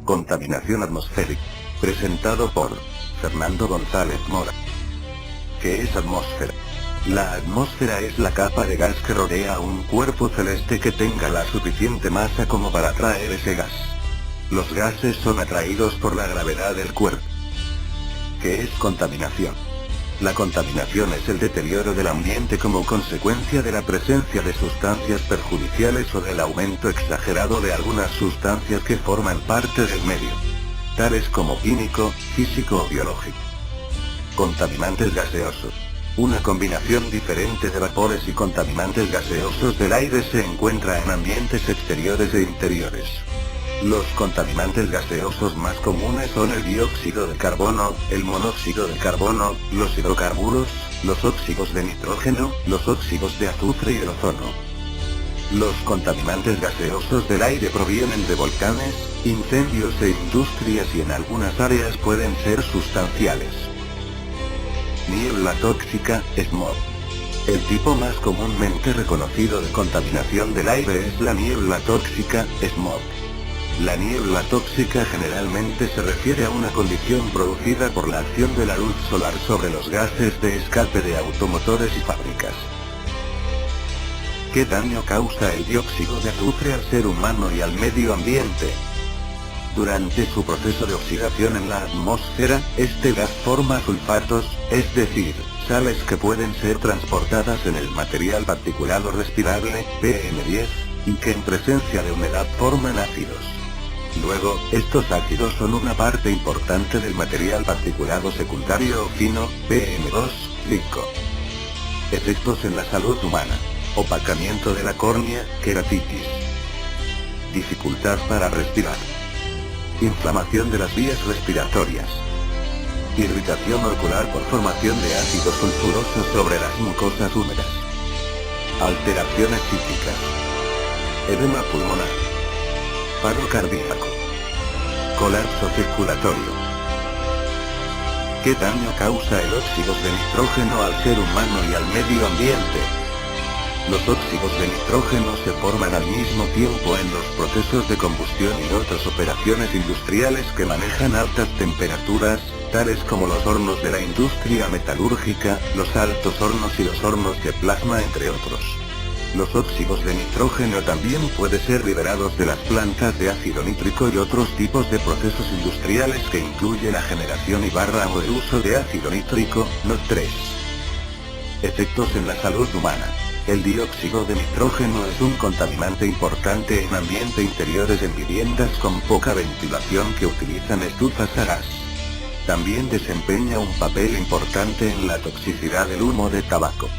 Contaminación atmosférica. Presentado por Fernando González Mora. ¿Qué es atmósfera? La atmósfera es la capa de gas que rodea a un cuerpo celeste que tenga la suficiente masa como para atraer ese gas. Los gases son atraídos por la gravedad del cuerpo. ¿Qué es contaminación? La contaminación es el deterioro del ambiente como consecuencia de la presencia de sustancias perjudiciales o del aumento exagerado de algunas sustancias que forman parte del medio, tales como químico, físico o biológico. Contaminantes gaseosos. Una combinación diferente de vapores y contaminantes gaseosos del aire se encuentra en ambientes exteriores e interiores. Los contaminantes gaseosos más comunes son el dióxido de carbono, el monóxido de carbono, los hidrocarburos, los óxidos de nitrógeno, los óxidos de azufre y el ozono. Los contaminantes gaseosos del aire provienen de volcanes, incendios e industrias y en algunas áreas pueden ser sustanciales. Niebla tóxica, smog. El tipo más comúnmente reconocido de contaminación del aire es la niebla tóxica, smog. La niebla tóxica generalmente se refiere a una condición producida por la acción de la luz solar sobre los gases de escape de automotores y fábricas. ¿Qué daño causa el dióxido de azufre al ser humano y al medio ambiente? Durante su proceso de oxidación en la atmósfera, este gas forma sulfatos, es decir, sales que pueden ser transportadas en el material particulado respirable, PM10, y que en presencia de humedad forman ácidos. Luego, estos ácidos son una parte importante del material particulado secundario o fino, PM2,5. Efectos en la salud humana. Opacamiento de la córnea, queratitis. Dificultad para respirar. Inflamación de las vías respiratorias. Irritación ocular por formación de ácido sulfuroso sobre las mucosas húmedas. Alteraciones psíquicas. Edema pulmonar. Paro cardíaco. Colapso circulatorio. ¿Qué daño causa el óxido de nitrógeno al ser humano y al medio ambiente? Los óxidos de nitrógeno se forman al mismo tiempo en los procesos de combustión y otras operaciones industriales que manejan altas temperaturas, tales como los hornos de la industria metalúrgica, los altos hornos y los hornos de plasma entre otros. Los óxidos de nitrógeno también pueden ser liberados de las plantas de ácido nítrico y otros tipos de procesos industriales que incluyen la generación o el uso de ácido nítrico, NO3. Efectos en la salud humana. El dióxido de nitrógeno es un contaminante importante en ambientes interiores en viviendas con poca ventilación que utilizan estufas a gas. También desempeña un papel importante en la toxicidad del humo de tabaco.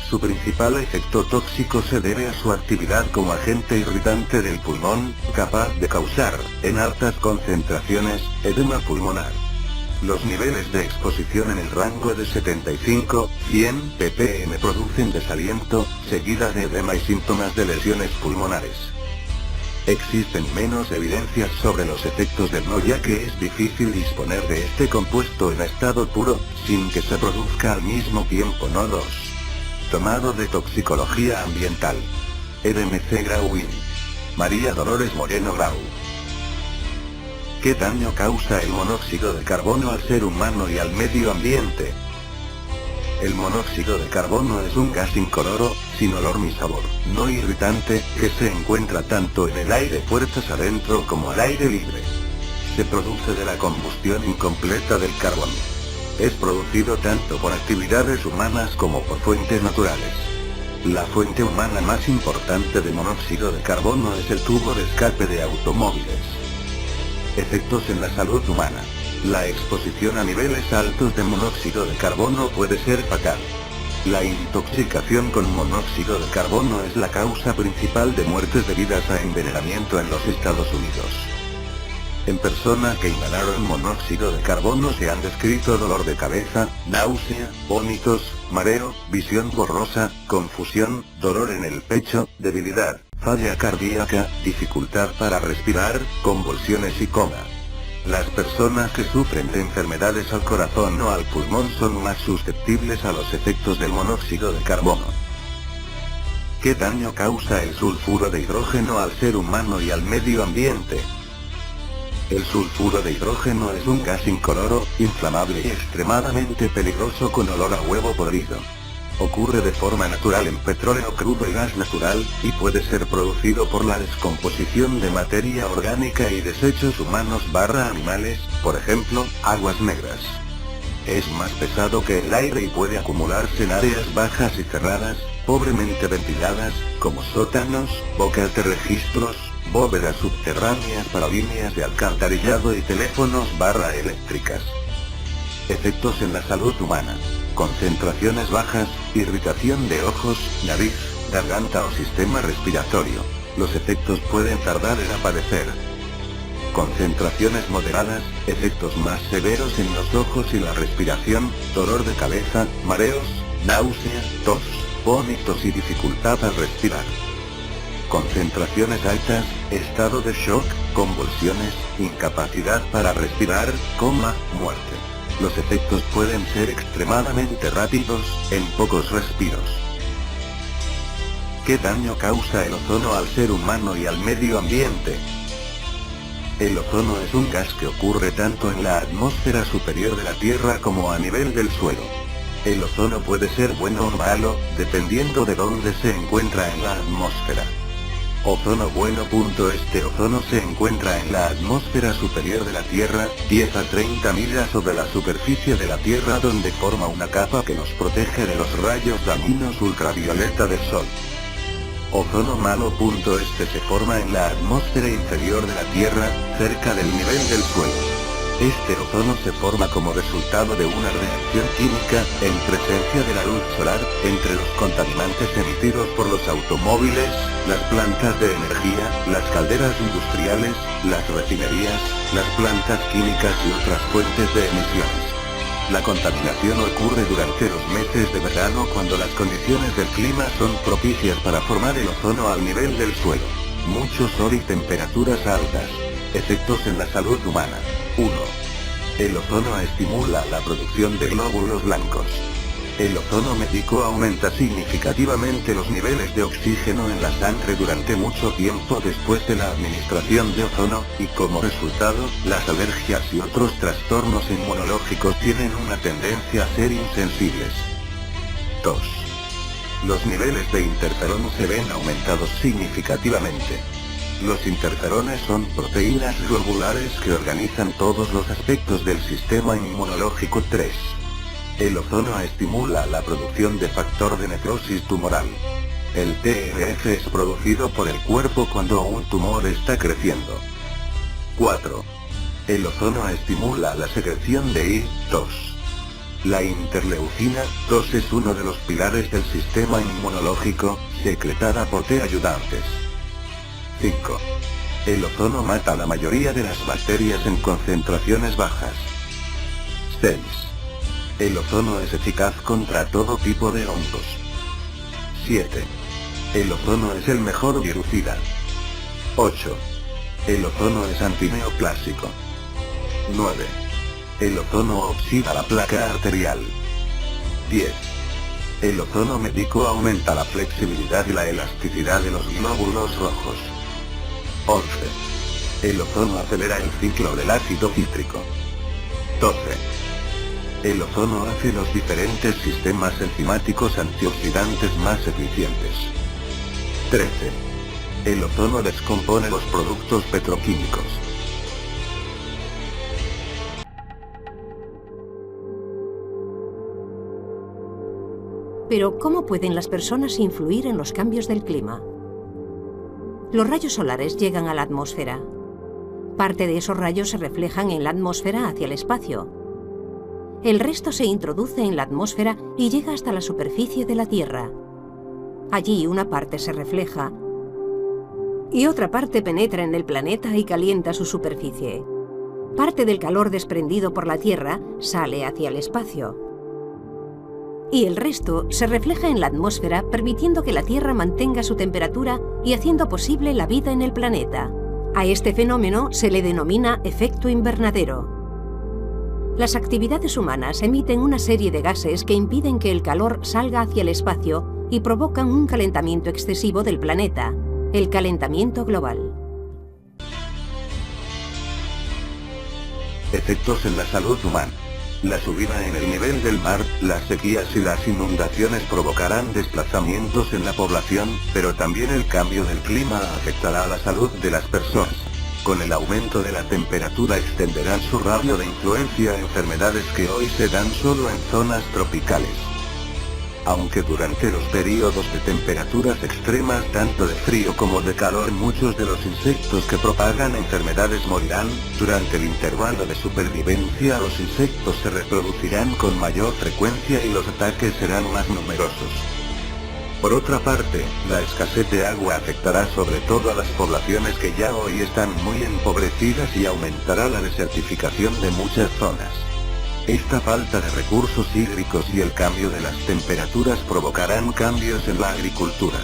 Su principal efecto tóxico se debe a su actividad como agente irritante del pulmón, capaz de causar, en altas concentraciones, edema pulmonar. Los niveles de exposición en el rango de 75-100 ppm producen desaliento, seguida de edema y síntomas de lesiones pulmonares. Existen menos evidencias sobre los efectos del NO, ya que es difícil disponer de este compuesto en estado puro, sin que se produzca al mismo tiempo NO2. Tomado de Toxicología Ambiental. RMC Grauwin. María Dolores Moreno Grau. ¿Qué daño causa el monóxido de carbono al ser humano y al medio ambiente? El monóxido de carbono es un gas incoloro, sin olor ni sabor, no irritante, que se encuentra tanto en el aire puertas adentro como al aire libre. Se produce de la combustión incompleta del carbono. Es producido tanto por actividades humanas como por fuentes naturales. La fuente humana más importante de monóxido de carbono es el tubo de escape de automóviles. Efectos en la salud humana. La exposición a niveles altos de monóxido de carbono puede ser fatal. La intoxicación con monóxido de carbono es la causa principal de muertes debidas a envenenamiento en los Estados Unidos. En personas que inhalaron monóxido de carbono se han descrito dolor de cabeza, náusea, vómitos, mareo, visión borrosa, confusión, dolor en el pecho, debilidad, falla cardíaca, dificultad para respirar, convulsiones y coma. Las personas que sufren de enfermedades al corazón o al pulmón son más susceptibles a los efectos del monóxido de carbono. ¿Qué daño causa el sulfuro de hidrógeno al ser humano y al medio ambiente? El sulfuro de hidrógeno es un gas incoloro, inflamable y extremadamente peligroso con olor a huevo podrido. Ocurre de forma natural en petróleo crudo y gas natural, y puede ser producido por la descomposición de materia orgánica y desechos humanos/animales, por ejemplo, aguas negras. Es más pesado que el aire y puede acumularse en áreas bajas y cerradas, pobremente ventiladas, como sótanos, bocas de registros, bóvedas subterráneas para líneas de alcantarillado y teléfonos/eléctricas. Efectos en la salud humana. Concentraciones bajas, irritación de ojos, nariz, garganta o sistema respiratorio. Los efectos pueden tardar en aparecer. Concentraciones moderadas, efectos más severos en los ojos y la respiración, dolor de cabeza, mareos, náusea, tos, vómitos y dificultad al respirar. Concentraciones altas, estado de shock, convulsiones, incapacidad para respirar, muerte. Los efectos pueden ser extremadamente rápidos, en pocos respiros. ¿Qué daño causa el ozono al ser humano y al medio ambiente? El ozono es un gas que ocurre tanto en la atmósfera superior de la Tierra como a nivel del suelo. El ozono puede ser bueno o malo, dependiendo de dónde se encuentra en la atmósfera. Ozono bueno. Este ozono se encuentra en la atmósfera superior de la Tierra, 10 a 30 millas sobre la superficie de la Tierra, donde forma una capa que nos protege de los rayos dañinos ultravioleta del Sol. Ozono malo. Este se forma en la atmósfera inferior de la Tierra, cerca del nivel del suelo. Este ozono se forma como resultado de una reacción química, en presencia de la luz solar, entre los contaminantes emitidos por los automóviles, las plantas de energía, las calderas industriales, las refinerías, las plantas químicas y otras fuentes de emisiones. La contaminación ocurre durante los meses de verano cuando las condiciones del clima son propicias para formar el ozono al nivel del suelo. Mucho sol y temperaturas altas. Efectos en la salud humana. 1. El ozono estimula la producción de glóbulos blancos. El ozono médico aumenta significativamente los niveles de oxígeno en la sangre durante mucho tiempo después de la administración de ozono, y como resultado, las alergias y otros trastornos inmunológicos tienen una tendencia a ser insensibles. 2. Los niveles de interferón se ven aumentados significativamente. Los interferones son proteínas globulares que organizan todos los aspectos del sistema inmunológico. 3. El ozono estimula la producción de factor de necrosis tumoral. El TNF es producido por el cuerpo cuando un tumor está creciendo. 4. El ozono estimula la secreción de I2. La interleucina 2 es uno de los pilares del sistema inmunológico, secretada por T ayudantes. 5. El ozono mata a la mayoría de las bacterias en concentraciones bajas. 6. El ozono es eficaz contra todo tipo de hongos. 7. El ozono es el mejor virucida. 8. El ozono es antineoplásico. 9. El ozono oxida la placa arterial. 10. El ozono médico aumenta la flexibilidad y la elasticidad de los glóbulos rojos. 11. El ozono acelera el ciclo del ácido cítrico. 12. El ozono hace los diferentes sistemas enzimáticos antioxidantes más eficientes. 13. El ozono descompone los productos petroquímicos. Pero, ¿cómo pueden las personas influir en los cambios del clima? Los rayos solares llegan a la atmósfera. Parte de esos rayos se reflejan en la atmósfera hacia el espacio. El resto se introduce en la atmósfera y llega hasta la superficie de la Tierra. Allí una parte se refleja y otra parte penetra en el planeta y calienta su superficie. Parte del calor desprendido por la Tierra sale hacia el espacio. Y el resto se refleja en la atmósfera, permitiendo que la Tierra mantenga su temperatura y haciendo posible la vida en el planeta. A este fenómeno se le denomina efecto invernadero. Las actividades humanas emiten una serie de gases que impiden que el calor salga hacia el espacio y provocan un calentamiento excesivo del planeta, el calentamiento global. Efectos en la salud humana. La subida en el nivel del mar, las sequías y las inundaciones provocarán desplazamientos en la población, pero también el cambio del clima afectará a la salud de las personas. Con el aumento de la temperatura extenderán su radio de influencia a enfermedades que hoy se dan solo en zonas tropicales. Aunque durante los periodos de temperaturas extremas tanto de frío como de calor muchos de los insectos que propagan enfermedades morirán, durante el intervalo de supervivencia los insectos se reproducirán con mayor frecuencia y los ataques serán más numerosos. Por otra parte, la escasez de agua afectará sobre todo a las poblaciones que ya hoy están muy empobrecidas y aumentará la desertificación de muchas zonas. Esta falta de recursos hídricos y el cambio de las temperaturas provocarán cambios en la agricultura.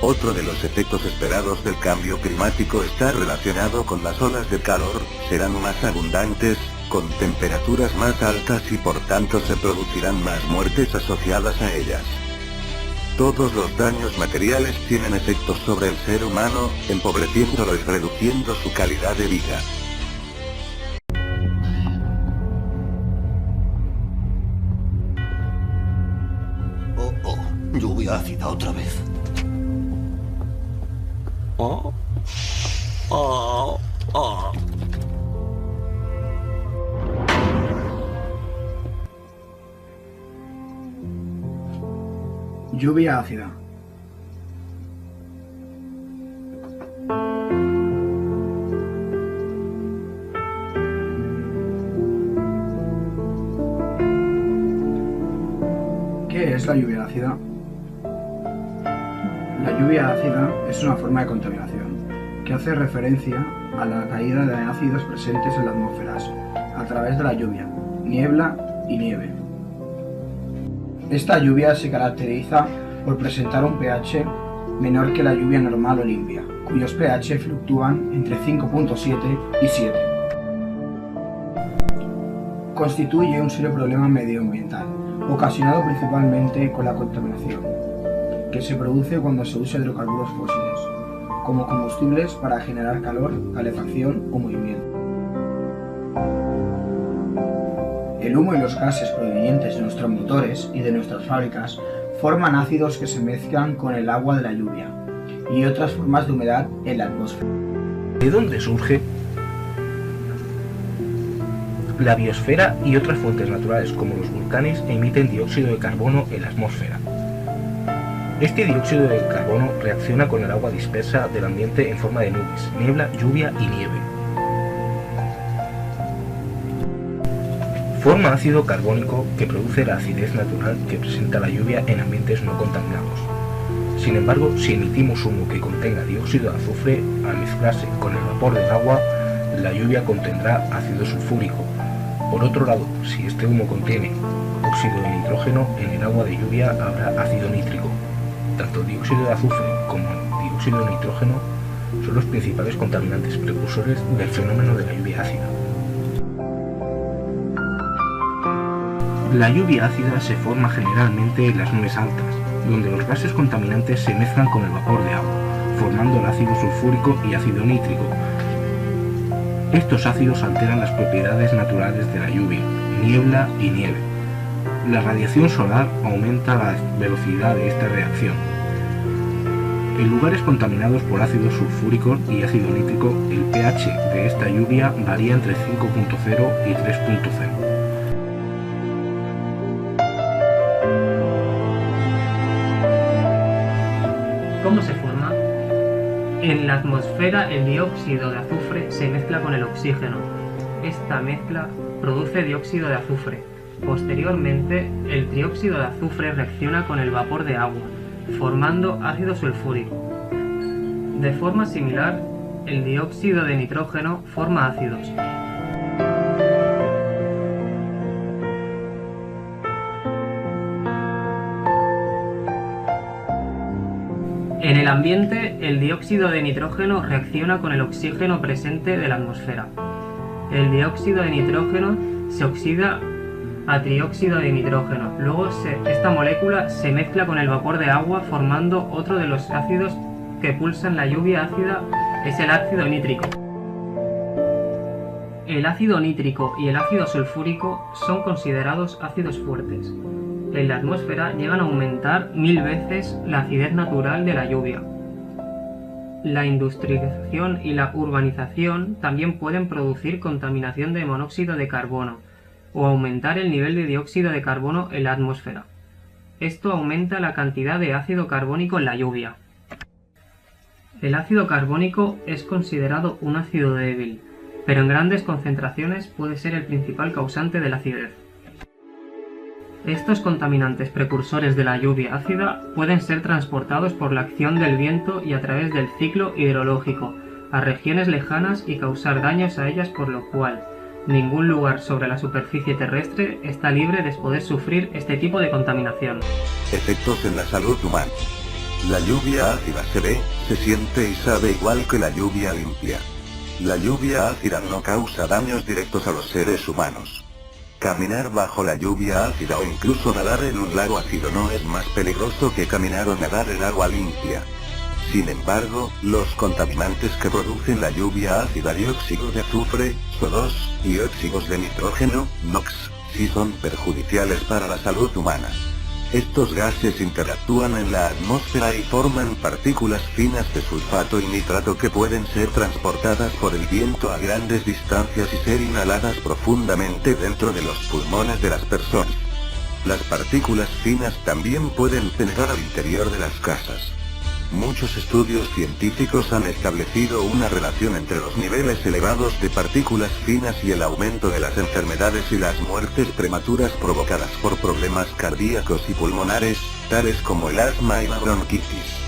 Otro de los efectos esperados del cambio climático está relacionado con las olas de calor, serán más abundantes, con temperaturas más altas y por tanto se producirán más muertes asociadas a ellas. Todos los daños materiales tienen efectos sobre el ser humano, empobreciéndolo y reduciendo su calidad de vida. Lluvia ácida otra vez. Lluvia ácida. ¿Qué es la lluvia ácida? La lluvia ácida es una forma de contaminación que hace referencia a la caída de ácidos presentes en la atmósfera a través de la lluvia, niebla y nieve. Esta lluvia se caracteriza por presentar un pH menor que la lluvia normal o limpia, cuyos pH fluctúan entre 5.7 y 7. Constituye un serio problema medioambiental, ocasionado principalmente con la contaminación, que se produce cuando se usa hidrocarburos fósiles, como combustibles para generar calor, calefacción o movimiento. El humo y los gases provenientes de nuestros motores y de nuestras fábricas forman ácidos que se mezclan con el agua de la lluvia y otras formas de humedad en la atmósfera. ¿De dónde surge? La biosfera y otras fuentes naturales como los volcanes emiten dióxido de carbono en la atmósfera. Este dióxido de carbono reacciona con el agua dispersa del ambiente en forma de nubes, niebla, lluvia y nieve. Forma ácido carbónico que produce la acidez natural que presenta la lluvia en ambientes no contaminados. Sin embargo, si emitimos humo que contenga dióxido de azufre, al mezclarse con el vapor del agua, la lluvia contendrá ácido sulfúrico. Por otro lado, si este humo contiene óxido de nitrógeno, en el agua de lluvia habrá ácido nítrico. Tanto dióxido de azufre como dióxido de nitrógeno son los principales contaminantes precursores del fenómeno de la lluvia ácida. La lluvia ácida se forma generalmente en las nubes altas, donde los gases contaminantes se mezclan con el vapor de agua, formando el ácido sulfúrico y ácido nítrico. Estos ácidos alteran las propiedades naturales de la lluvia, niebla y nieve. La radiación solar aumenta la velocidad de esta reacción. En lugares contaminados por ácido sulfúrico y ácido nítrico, el pH de esta lluvia varía entre 5.0 y 3.0. ¿Cómo se forma? En la atmósfera el dióxido de azufre se mezcla con el oxígeno. Esta mezcla produce dióxido de azufre. Posteriormente, el trióxido de azufre reacciona con el vapor de agua, formando ácido sulfúrico. De forma similar, el dióxido de nitrógeno forma ácidos. En el ambiente, el dióxido de nitrógeno reacciona con el oxígeno presente de la atmósfera. El dióxido de nitrógeno se oxida a trióxido de nitrógeno. Luego esta molécula se mezcla con el vapor de agua formando otro de los ácidos que pulsan la lluvia ácida, es el ácido nítrico. El ácido nítrico y el ácido sulfúrico son considerados ácidos fuertes. En la atmósfera llegan a aumentar 1000 veces la acidez natural de la lluvia. La industrialización y la urbanización también pueden producir contaminación de monóxido de carbono o aumentar el nivel de dióxido de carbono en la atmósfera. Esto aumenta la cantidad de ácido carbónico en la lluvia. El ácido carbónico es considerado un ácido débil, pero en grandes concentraciones puede ser el principal causante de la acidez. Estos contaminantes precursores de la lluvia ácida pueden ser transportados por la acción del viento y a través del ciclo hidrológico a regiones lejanas y causar daños a ellas, por lo cual ningún lugar sobre la superficie terrestre está libre de poder sufrir este tipo de contaminación. Efectos en la salud humana. La lluvia ácida se ve, se siente y sabe igual que la lluvia limpia. La lluvia ácida no causa daños directos a los seres humanos. Caminar bajo la lluvia ácida o incluso nadar en un lago ácido no es más peligroso que caminar o nadar en agua limpia. Sin embargo, los contaminantes que producen la lluvia ácida, dióxido de azufre, SO2, y óxidos de nitrógeno, NOx, sí son perjudiciales para la salud humana. Estos gases interactúan en la atmósfera y forman partículas finas de sulfato y nitrato que pueden ser transportadas por el viento a grandes distancias y ser inhaladas profundamente dentro de los pulmones de las personas. Las partículas finas también pueden penetrar al interior de las casas. Muchos estudios científicos han establecido una relación entre los niveles elevados de partículas finas y el aumento de las enfermedades y las muertes prematuras provocadas por problemas cardíacos y pulmonares, tales como el asma y la bronquitis.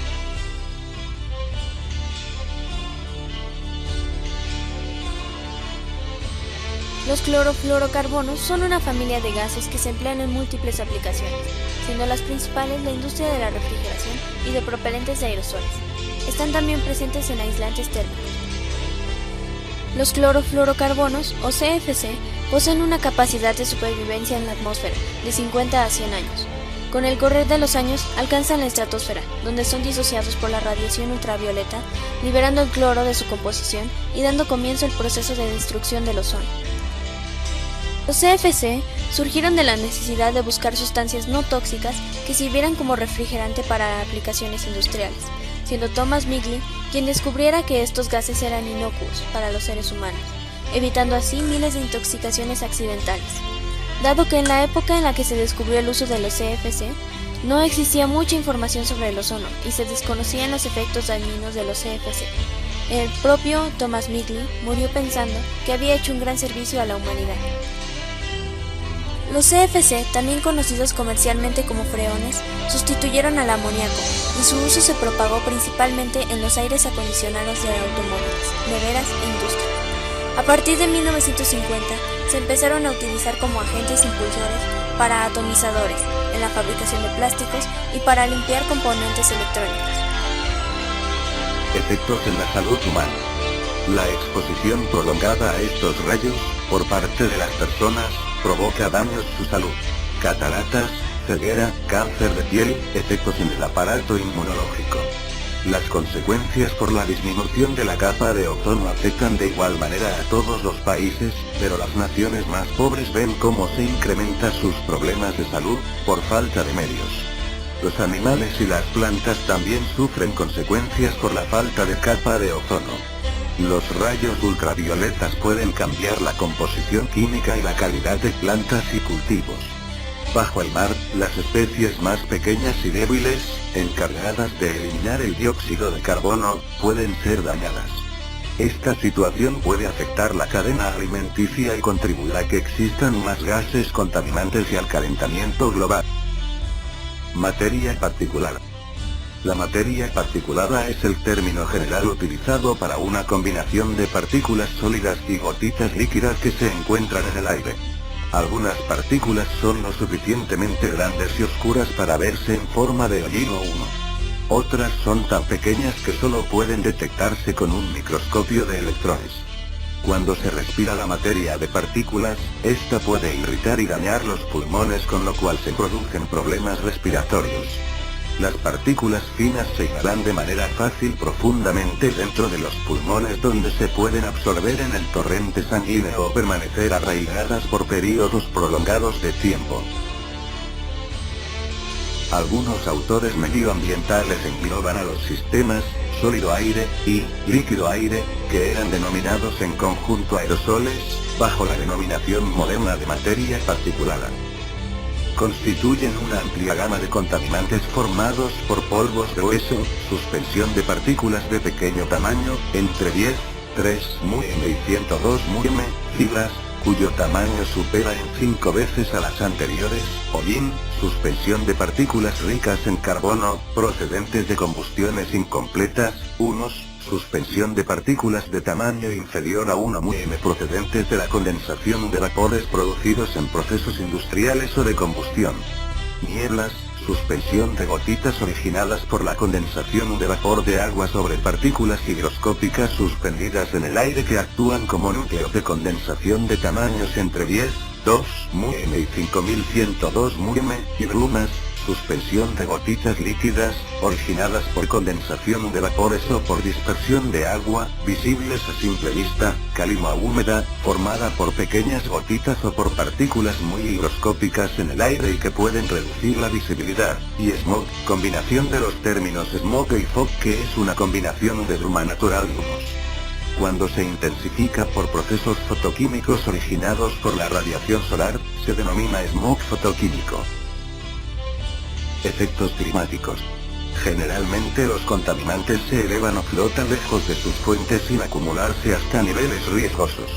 Los clorofluorocarbonos son una familia de gases que se emplean en múltiples aplicaciones, siendo las principales la industria de la refrigeración y de propelentes de aerosoles. Están también presentes en aislantes térmicos. Los clorofluorocarbonos, o CFC, poseen una capacidad de supervivencia en la atmósfera de 50 a 100 años. Con el correr de los años, alcanzan la estratosfera, donde son disociados por la radiación ultravioleta, liberando el cloro de su composición y dando comienzo al proceso de destrucción del ozono. Los CFC surgieron de la necesidad de buscar sustancias no tóxicas que sirvieran como refrigerante para aplicaciones industriales, siendo Thomas Migley quien descubriera que estos gases eran inocuos para los seres humanos, evitando así miles de intoxicaciones accidentales. Dado que en la época en la que se descubrió el uso de los CFC, no existía mucha información sobre el ozono y se desconocían los efectos dañinos de los CFC. El propio Thomas Migley murió pensando que había hecho un gran servicio a la humanidad. Los CFC, también conocidos comercialmente como freones, sustituyeron al amoníaco y su uso se propagó principalmente en los aires acondicionados de automóviles, neveras e industria. A partir de 1950 se empezaron a utilizar como agentes impulsores para atomizadores, en la fabricación de plásticos y para limpiar componentes electrónicos. Efectos en la salud humana. La exposición prolongada a estos rayos, por parte de las personas, provoca daños a su salud. Cataratas, ceguera, cáncer de piel, efectos en el aparato inmunológico. Las consecuencias por la disminución de la capa de ozono afectan de igual manera a todos los países, pero las naciones más pobres ven cómo se incrementan sus problemas de salud, por falta de medios. Los animales y las plantas también sufren consecuencias por la falta de capa de ozono. Los rayos ultravioletas pueden cambiar la composición química y la calidad de plantas y cultivos. Bajo el mar, las especies más pequeñas y débiles, encargadas de eliminar el dióxido de carbono, pueden ser dañadas. Esta situación puede afectar la cadena alimenticia y contribuir a que existan más gases contaminantes y al calentamiento global. Materia particular. La materia particulada es el término general utilizado para una combinación de partículas sólidas y gotitas líquidas que se encuentran en el aire. Algunas partículas son lo suficientemente grandes y oscuras para verse en forma de hollín o humo. Otras son tan pequeñas que solo pueden detectarse con un microscopio de electrones. Cuando se respira la materia de partículas, esta puede irritar y dañar los pulmones, con lo cual se producen problemas respiratorios. Las partículas finas se inhalan de manera fácil profundamente dentro de los pulmones, donde se pueden absorber en el torrente sanguíneo o permanecer arraigadas por periodos prolongados de tiempo. Algunos autores medioambientales engloban a los sistemas sólido-aire y líquido-aire, que eran denominados en conjunto aerosoles, bajo la denominación moderna de materia particulada. Constituyen una amplia gama de contaminantes formados por polvos de hueso, suspensión de partículas de pequeño tamaño, entre 10, 3 µm y 102 µm, fibras, cuyo tamaño supera en 5 veces a las anteriores, hollín, suspensión de partículas ricas en carbono, procedentes de combustiones incompletas, humus, suspensión de partículas de tamaño inferior a 1 µm procedentes de la condensación de vapores producidos en procesos industriales o de combustión. Nieblas, suspensión de gotitas originadas por la condensación de vapor de agua sobre partículas higroscópicas suspendidas en el aire que actúan como núcleos de condensación de tamaños entre 10, 2 µm y 5102 µm, y brumas, suspensión de gotitas líquidas, originadas por condensación de vapores o por dispersión de agua, visibles a simple vista, calima húmeda, formada por pequeñas gotitas o por partículas muy higroscópicas en el aire y que pueden reducir la visibilidad, y smog, combinación de los términos smog y fog, que es una combinación de bruma natural y humus. Cuando se intensifica por procesos fotoquímicos originados por la radiación solar, se denomina smog fotoquímico. Efectos climáticos. Generalmente los contaminantes se elevan o flotan lejos de sus fuentes sin acumularse hasta niveles riesgosos.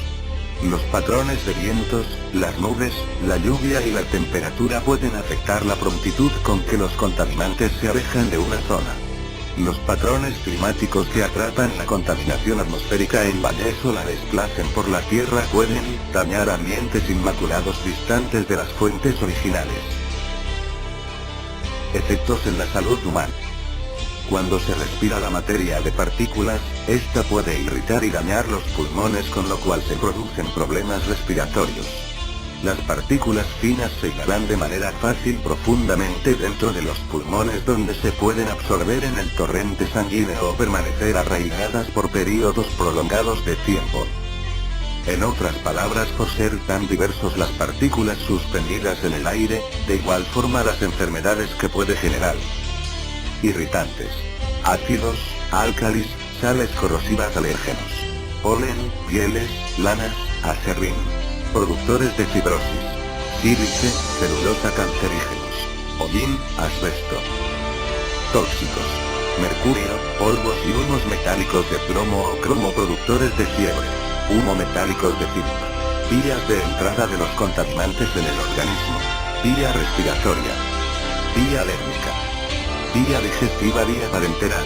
Los patrones de vientos, las nubes, la lluvia y la temperatura pueden afectar la prontitud con que los contaminantes se alejan de una zona. Los patrones climáticos que atrapan la contaminación atmosférica en valles o la desplacen por la tierra pueden dañar ambientes inmaculados distantes de las fuentes originales. Efectos en la salud humana. Cuando se respira la materia de partículas, esta puede irritar y dañar los pulmones, con lo cual se producen problemas respiratorios. Las partículas finas se inhalan de manera fácil profundamente dentro de los pulmones, donde se pueden absorber en el torrente sanguíneo o permanecer arraigadas por periodos prolongados de tiempo. En otras palabras, por ser tan diversos las partículas suspendidas en el aire, de igual forma las enfermedades que puede generar. Irritantes. Ácidos, álcalis, sales corrosivas, alérgenos. Polen, pieles, lanas, aserrín. Productores de fibrosis. Sílice, celulosa, cancerígenos. Hollín, asbesto. Tóxicos. Mercurio, polvos y humos metálicos de plomo o cromo, productores de fiebre. Humo metálicos de zinc. Vías de entrada de los contaminantes en el organismo. Vía respiratoria. Vía alérgica. Vía digestiva, vía parenteral.